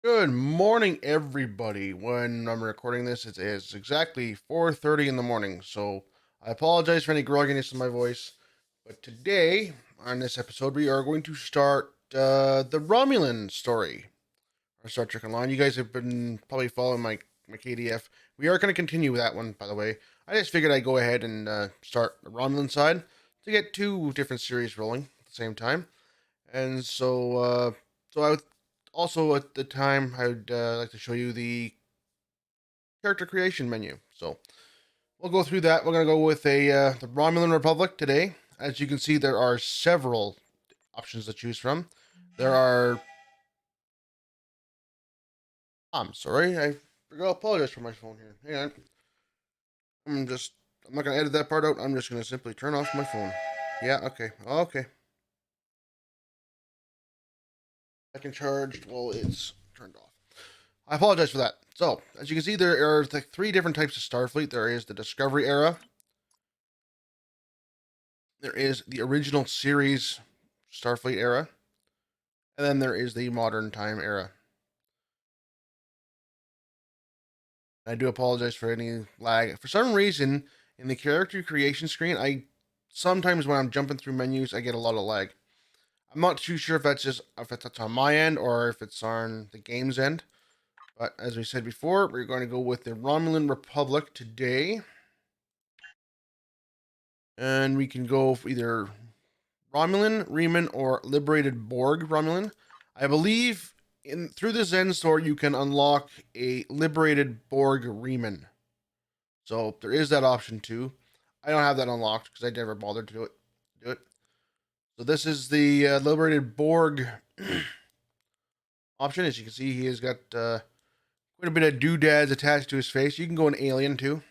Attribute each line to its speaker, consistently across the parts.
Speaker 1: Good morning, everybody. When I'm recording this, it is exactly 4:30 in the morning. So I apologize for any grogginess in my voice. But today, on this episode, we are going to start the Romulan story, or Star Trek Online. You guys have been probably following my KDF. We are going to continue with that one, by the way. I just figured I'd go ahead and start the Romulan side to get two different series rolling at the same time. And so I would also at the time I would like to show you the character creation menu. So we'll go through that. We're gonna go with the Romulan Republic today. As you can see, there are several options to choose from. There are. I'm sorry, I forgot to apologize for my phone here. Hang on. I'm not gonna edit that part out. I'm just gonna simply turn off my phone. Yeah. Okay. Okay. I can charge while it's turned off. I apologize for that. So, as you can see, there are like three different types of Starfleet. There is the Discovery era, there is the original series Starfleet era, and then there is the modern time era. I do apologize for any lag. For some reason, in the character creation screen, I sometimes when I'm jumping through menus, I get a lot of lag. I'm not too sure if that's on my end or if it's on the game's end. But as we said before, we're going to go with the Romulan Republic today. And we can go for either Romulan, Riemann, or Liberated Borg Romulan. I believe in through the Zen store you can unlock a Liberated Borg Riemann. So there is that option too. I don't have that unlocked because I never bothered to do it. So this is the Liberated Borg option. As you can see, he has got quite a bit of doodads attached to his face. You can go an alien too,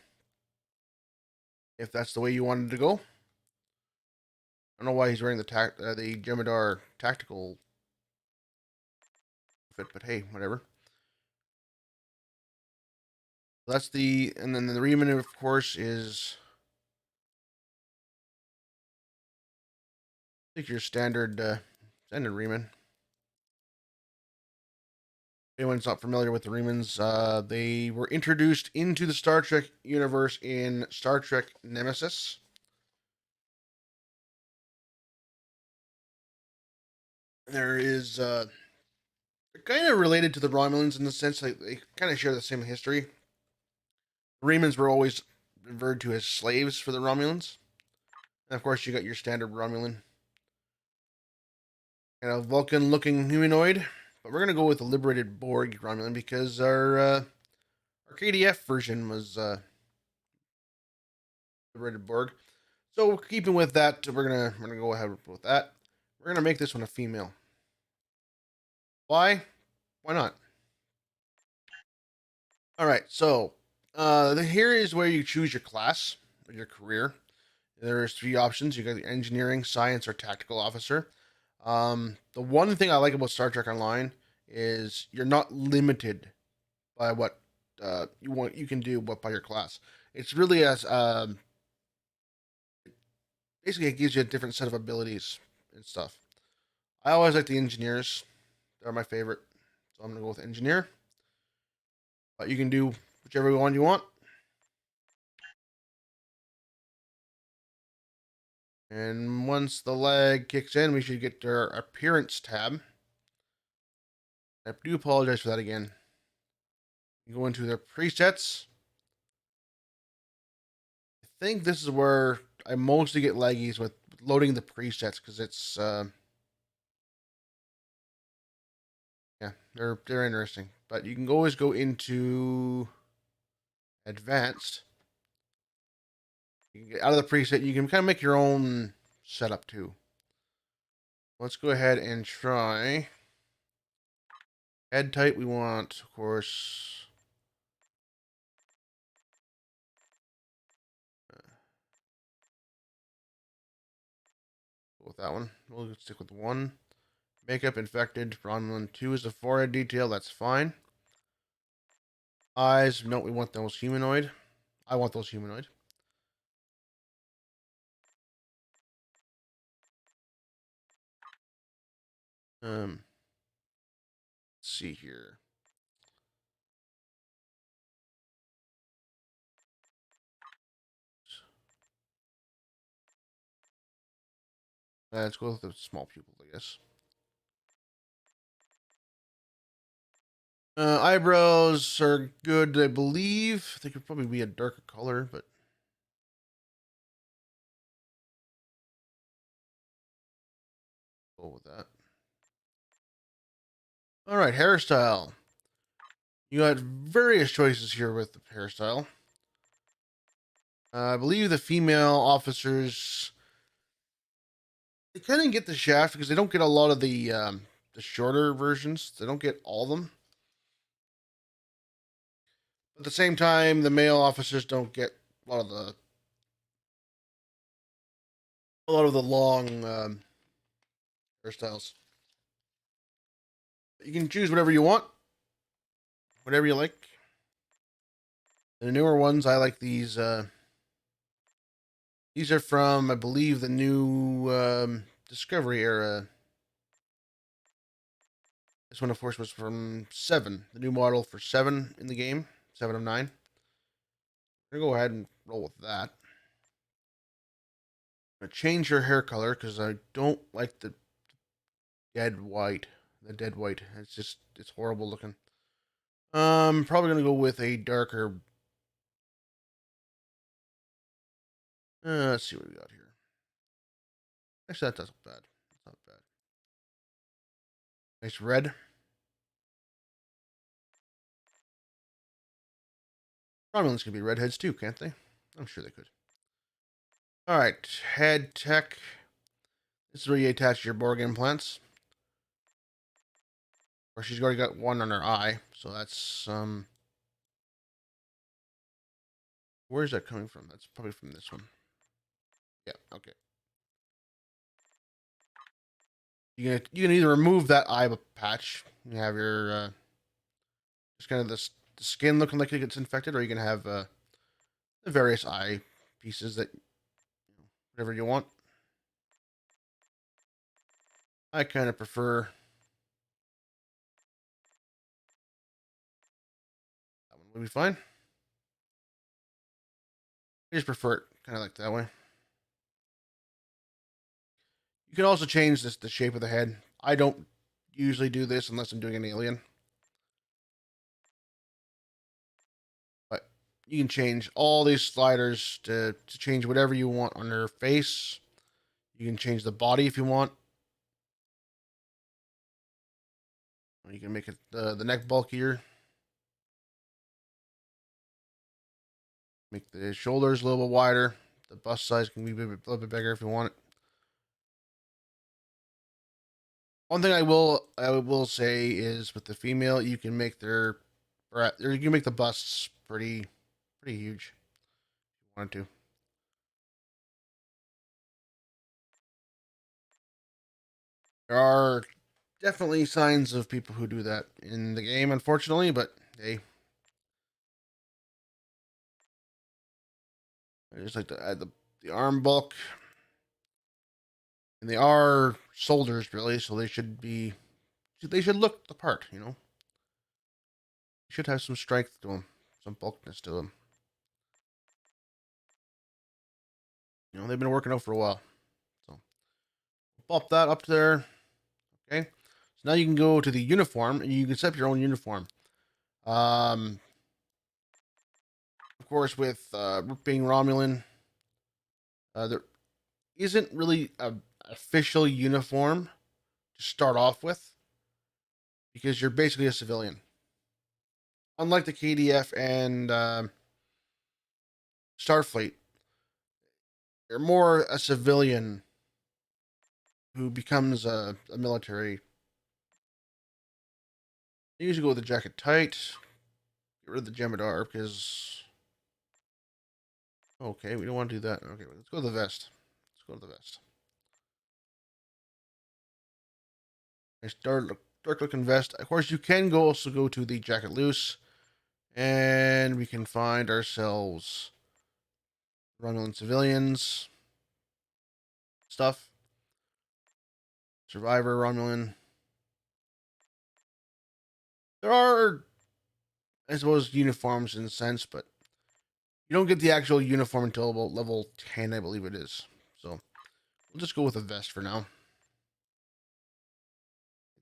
Speaker 1: if that's the way you wanted to go. I don't know why he's wearing the Jemadar tactical outfit, but hey, whatever. That's and then the Riemann, of course, is I think your standard Riemann. If anyone's not familiar with the Riemanns, they were introduced into the Star Trek universe in Star Trek Nemesis. There is they're kind of related to the Romulans in the sense that they kind of share the same history. The Riemanns were always referred to as slaves for the Romulans, and of course, you got your standard Romulan, kind of Vulcan-looking humanoid. But we're gonna go with the liberated Borg Romulan because our KDF version was liberated Borg. So keeping with that, we're gonna go ahead with that. We're gonna make this one a female. Why? Why not? All right. So here is where you choose your class, or your career. There's three options. You got the engineering, science, or tactical officer. The one thing I like about Star Trek Online is you're not limited by what you can do, but by your class. It's really as basically it gives you a different set of abilities and stuff. I always like the engineers; they're my favorite, so I'm gonna go with engineer. But you can do whichever one you want. And once the lag kicks in, we should get to our appearance tab. I do apologize for that again. You go into the presets. I think this is where I mostly get laggies with loading the presets because it's yeah, they're interesting. But you can always go into advanced. You can get out of the preset. You can kind of make your own setup too. Let's go ahead and try head type. We want, of course, go with that one. We'll stick with one. Makeup infected. Romulan 2 is the forehead detail. That's fine. Eyes. No, we want those humanoid. I want those humanoid. Let's see here. Let's go with the small pupils, I guess. Eyebrows are good, I believe. They could probably be a darker color, but go with that. All right, hairstyle. You got various choices here with the hairstyle. I believe the female officers, they kind of get the shaft because they don't get a lot of the shorter versions. They don't get all of them. But at the same time, the male officers don't get a lot of the long hairstyles. You can choose whatever you want, whatever you like. The newer ones, I like these. These are from, I believe, the new Discovery era. This one, of course, was from 7, the new model for 7 in the game, 7 of 9. I'm going to go ahead and roll with that. I'm going to change your hair color because I don't like the dead white. The dead white. It's horrible looking. Probably going to go with a darker. Let's see what we got here. Actually, that doesn't bad. It's not bad. Nice red. Romulans can be redheads too, can't they? I'm sure they could. All right, head tech. This is where you attach your Borg implants. Or she's already got one on her eye, so that's where is that coming from? That's probably from this one. Yeah, okay. You can either remove that eye patch. You have your just kind of the skin looking like it gets infected, or you can have the various eye pieces that whatever you want. I kind of prefer that one. Would be fine. I just prefer it kind of like that way. You can also change the shape of the head. I don't usually do this unless I'm doing an alien. But you can change all these sliders to change whatever you want on their face. You can change the body if you want. You can make it the neck bulkier. Make the shoulders a little bit wider. The bust size can be a little bit bigger if you want it. One thing I will say is with the female, you can make you can make the busts pretty huge if you wanted to. There are definitely signs of people who do that in the game, unfortunately, but hey, I just like to add the arm bulk, and they are soldiers really, so they should look the part, you know. They should have some strength to them, some bulkiness to them. You know, they've been working out for a while, so pop that up there. Okay, so now you can go to the uniform, and you can set up your own uniform. Um, of course, with being Romulan, there isn't really a official uniform to start off with because you're basically a civilian. Unlike the KDF and Starfleet, you're more a civilian who becomes a military. You usually go with the jacket tight. Get rid of the Jemadar because okay, we don't want to do that. Okay, let's go to the vest. Let's go to the vest. Nice dark looking vest. Of course, you can also go to the jacket loose, and we can find ourselves Romulan civilians stuff. Survivor Romulan. There are, I suppose, uniforms in a sense, but you don't get the actual uniform until about level 10, I believe it is. So We'll just go with a vest for now.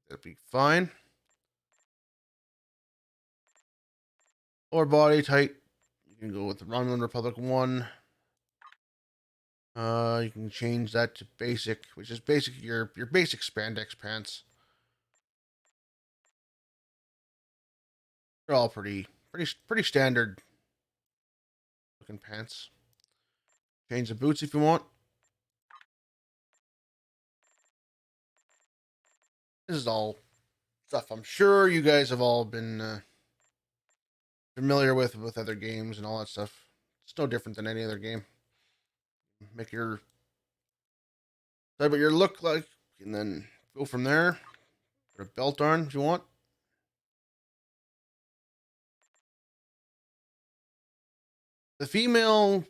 Speaker 1: That'd be fine. Or body type. You can go with the Romulan Republic 1. You can change that to basic, which is basic your basic spandex pants. They're all pretty standard looking pants. Change the boots if you want. This is all stuff I'm sure you guys have all been familiar with other games and all that stuff. It's no different than any other game. Make your decide what your look like, and then go from there. Put a belt on if you want. The female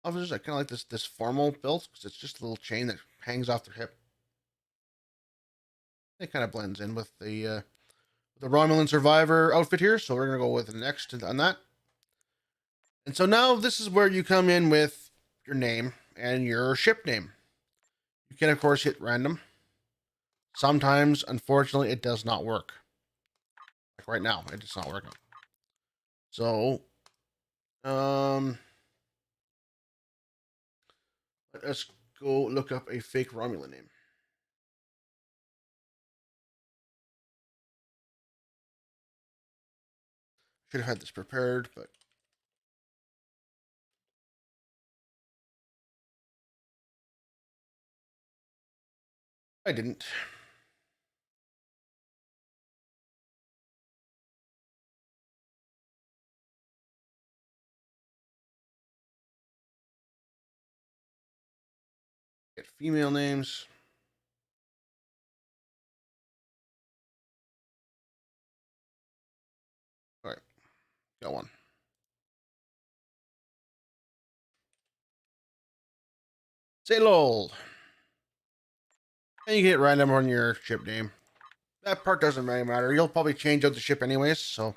Speaker 1: officers, I kind of like this formal belt because it's just a little chain that hangs off their hip. It kind of blends in with the Romulan Survivor outfit here, so we're gonna go with the next on that. And so now this is where you come in with your name and your ship name. You can of course hit random. Sometimes, unfortunately, it does not work. Like right now, it's not working. So, let us go look up a fake Romulan name. Should have had this prepared, but I didn't. Get female names. All right, got one. Say lol. And you can hit random on your ship name. That part doesn't really matter. You'll probably change out the ship anyways, so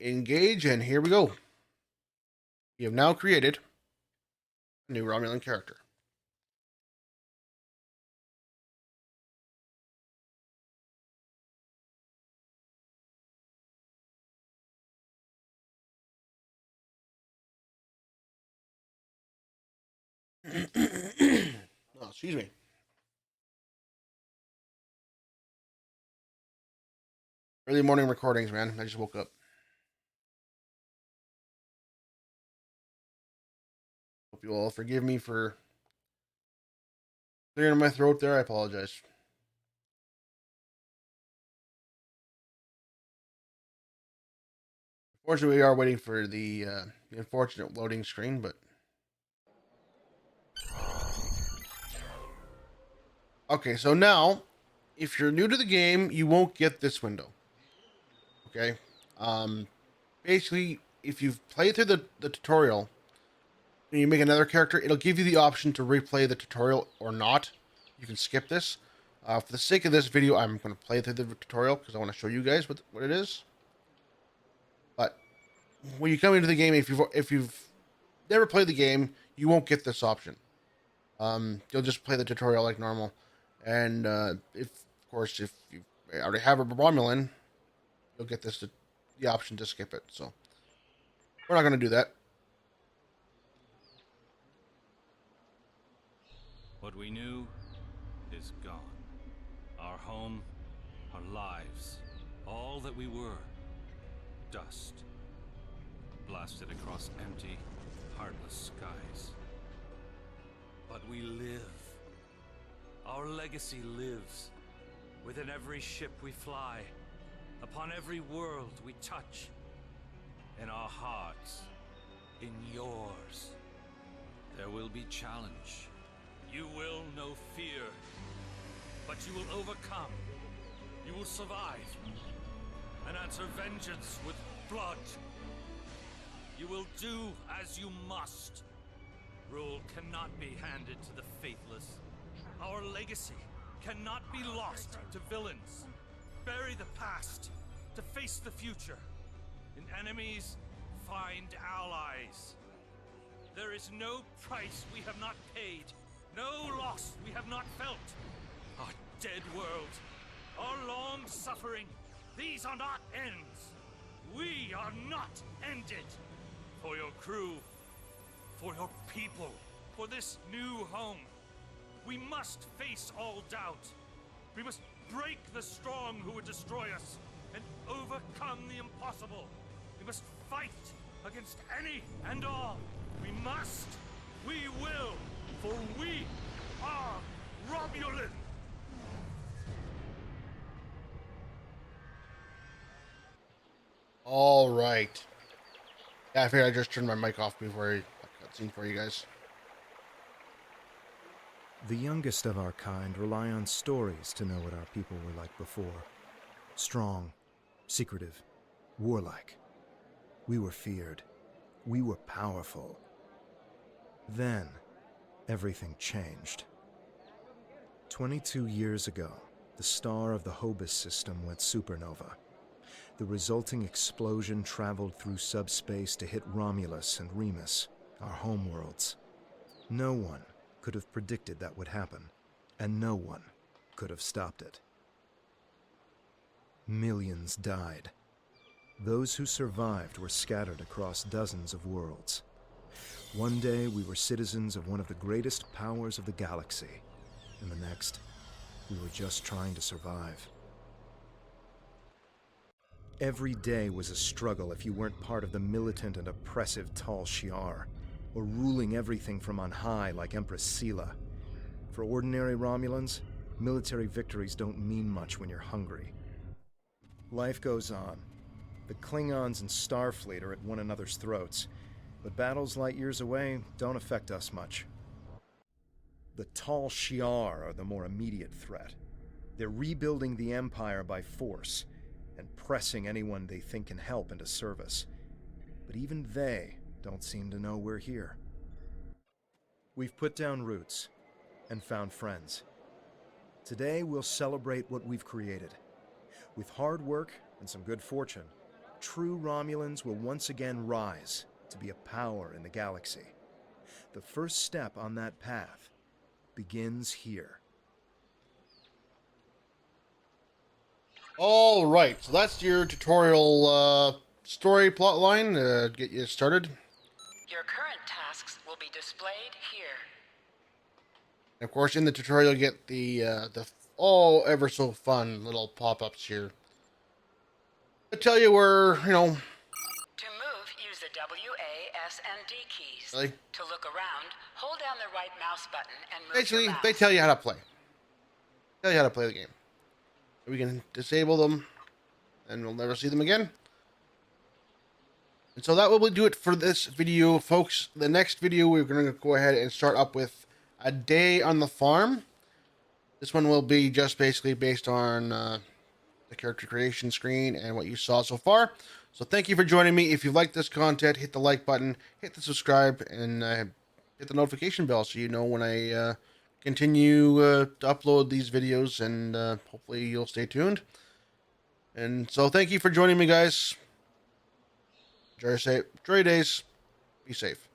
Speaker 1: engage, and here we go. We have now created a new Romulan character. Oh, excuse me. Early morning recordings, man. I just woke up. Hope you all forgive me for clearing my throat there. I apologize. Unfortunately, we are waiting for the unfortunate loading screen, but okay. So now, if you're new to the game, you won't get this window. Okay. Um, Basically, if you've played through the tutorial and you make another character, it'll give you the option to replay the tutorial or not. You can skip this. For the sake of this video, I'm going to play through the tutorial because I want to show you guys what it is. But when you come into the game, if you've never played the game, you won't get this option. You'll just play the tutorial like normal, and if of course if you already have a Romulan, you'll get the option to skip it. So we're not going to do that.
Speaker 2: What we knew is gone. Our home, our lives, all that we were, dust. Blasted across empty, heartless skies. But we live. Our legacy lives within every ship we fly, upon every world we touch, in our hearts, in yours. There will be challenge. You will know fear, but you will overcome. You will survive and answer vengeance with blood. You will do as you must. Rule cannot be handed to the faithless. Our legacy cannot be lost to villains. Bury the past to face the future. In enemies, find allies. There is no price we have not paid, no loss we have not felt. Our dead world, our long suffering, these are not ends. We are not ended. For your crew, for your people, for this new home, we must face all doubt. We must break the strong who would destroy us and overcome the impossible. We must fight against any and all. We must. We will. For we are Romulan.
Speaker 1: All right. Yeah, I figured I just turned my mic off before I cutscene for you guys.
Speaker 3: The youngest of our kind rely on stories to know what our people were like before. Strong, secretive, warlike. We were feared. We were powerful. Then, everything changed. 22 years ago, the star of the Hobus system went supernova. The resulting explosion traveled through subspace to hit Romulus and Remus, our homeworlds. No one could have predicted that would happen, and no one could have stopped it. Millions died. Those who survived were scattered across dozens of worlds. One day we were citizens of one of the greatest powers of the galaxy, and the next, we were just trying to survive. Every day was a struggle if you weren't part of the militant and oppressive Tal Shiar, or ruling everything from on high like Empress Sela. For ordinary Romulans, military victories don't mean much when you're hungry. Life goes on. The Klingons and Starfleet are at one another's throats, but battles light years away don't affect us much. The Tal Shiar are the more immediate threat. They're rebuilding the Empire by force, and pressing anyone they think can help into service. But even they don't seem to know we're here. We've put down roots and found friends. Today we'll celebrate what we've created. With hard work and some good fortune, true Romulans will once again rise to be a power in the galaxy. The first step on that path begins here.
Speaker 1: All right, so that's your tutorial story plot line to get you started.
Speaker 4: Your current tasks will be displayed here.
Speaker 1: And of course, in the tutorial, you get the all ever so fun little pop-ups here. I tell you where,
Speaker 4: To move, use the W, A, S, and D keys.
Speaker 1: really,
Speaker 4: To look around, hold down the right mouse button and move
Speaker 1: basically,
Speaker 4: your mouse.
Speaker 1: they tell you how to play. Tell you how to play the game. We can disable them, and we'll never see them again. And so that will do it for this video, folks. The next video, we're going to go ahead and start up with a day on the farm. This one will be just basically based on the character creation screen and what you saw so far. So thank you for joining me. If you like this content, hit the like button, hit the subscribe, and hit the notification bell so you know when I continue to upload these videos, and hopefully you'll stay tuned. And so thank you for joining me, guys. Enjoy your days. Be safe.